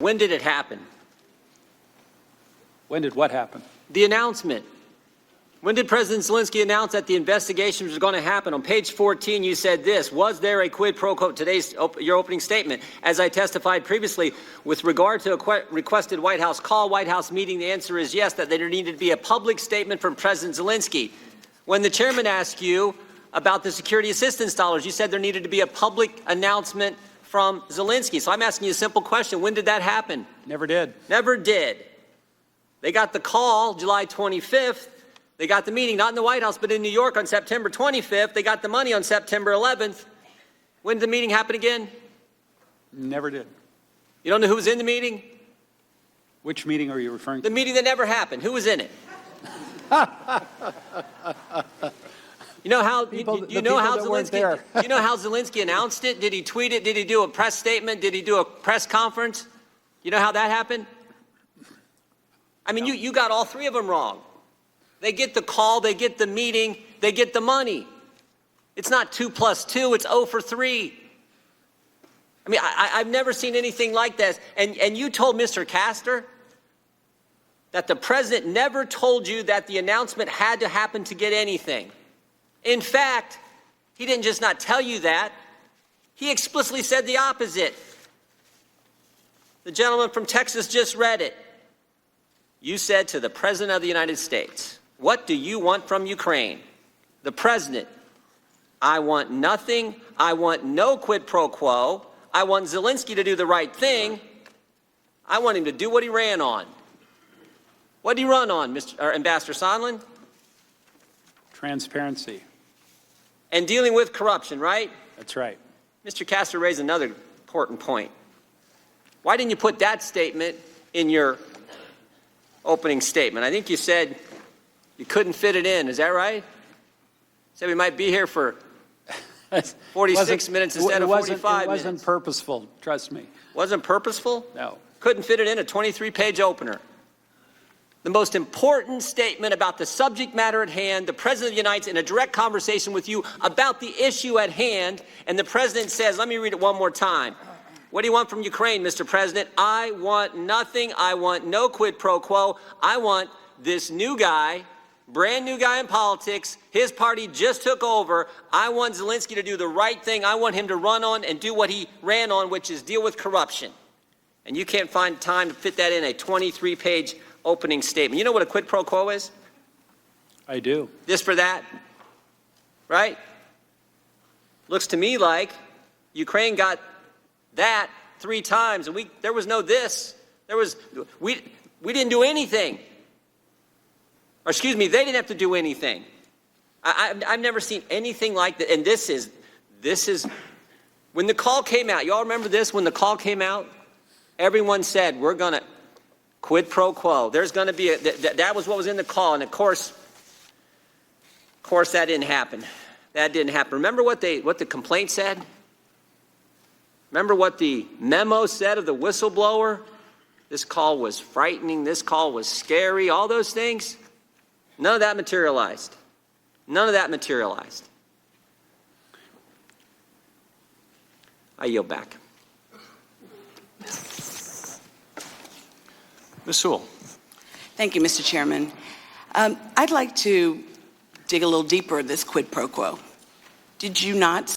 When did it happen? When did what happen? The announcement. When did President Zelensky announce that the investigation was going to happen? On page 14, you said this: was there a quid pro quo? Your opening statement. As I testified previously, with regard to a requested White House call, White House meeting, the answer is yes, that there needed to be a public statement from President Zelensky. When the chairman asked you about the security assistance dollars, you said there needed to be a public announcement from Zelensky. So I'm asking you a simple question. When did that happen? Never did. Never did. They got the call July 25th. They got the meeting, not in the White House, but in New York on September 25th. They got the money on September 11th. When did the meeting happen again? Never did. You don't know who was in the meeting? Which meeting are you referring to? The meeting that never happened. Who was in it? You know how you know how Zelensky announced it? Did he tweet it? Did he do a press statement? Did he do a press conference? You know how that happened? I mean, you got all three of them wrong. They get the call, they get the meeting, they get the money. It's not 2 + 2, it's 0 for 3. I mean, I've never seen anything like this. And you told Mr. Castor that the president never told you that the announcement had to happen to get anything. In fact, he didn't just not tell you that, he explicitly said the opposite. The gentleman from Texas just read it. You said to the President of the United States, "What do you want from Ukraine?" The President: "I want nothing. I want no quid pro quo. I want Zelensky to do the right thing. I want him to do what he ran on." What did he run on, Ambassador Sondland? Transparency. And dealing with corruption, right? That's right. Mr. Castor raised another important point. Why didn't you put that statement in your opening statement? I think you said you couldn't fit it in. Is that right? Said we might be here for 46 minutes instead of 45 minutes. It wasn't purposeful, trust me. Wasn't purposeful? No. Couldn't fit it in a 23-page opener. The most important statement about the subject matter at hand, the President of the United States in a direct conversation with you about the issue at hand, and the President says, let me read it one more time. What do you want from Ukraine, Mr. President? I want nothing. I want no quid pro quo. I want this new guy, brand new guy in politics. His party just took over. I want Zelensky to do the right thing. I want him to run on and do what he ran on, which is deal with corruption. And you can't find time to fit that in a 23-page opening statement. You know what a quid pro quo is? I do. This for that, right? Looks to me like Ukraine got that 3 times, and there was no this. We didn't do anything. Or excuse me, they didn't have to do anything. I've never seen anything like that. And this is when the call came out. You all remember this? When the call came out, everyone said we're gonna quid pro quo. There's going to be that was what was in the call, and of course that didn't happen. That didn't happen. Remember what the complaint said? Remember what the memo said of the whistleblower? This call was frightening. This call was scary. All those things. None of that materialized. None of that materialized. I yield back. Ms. Sewell. Thank you, Mr. Chairman. I'd like to dig a little deeper in this quid pro quo. Did you not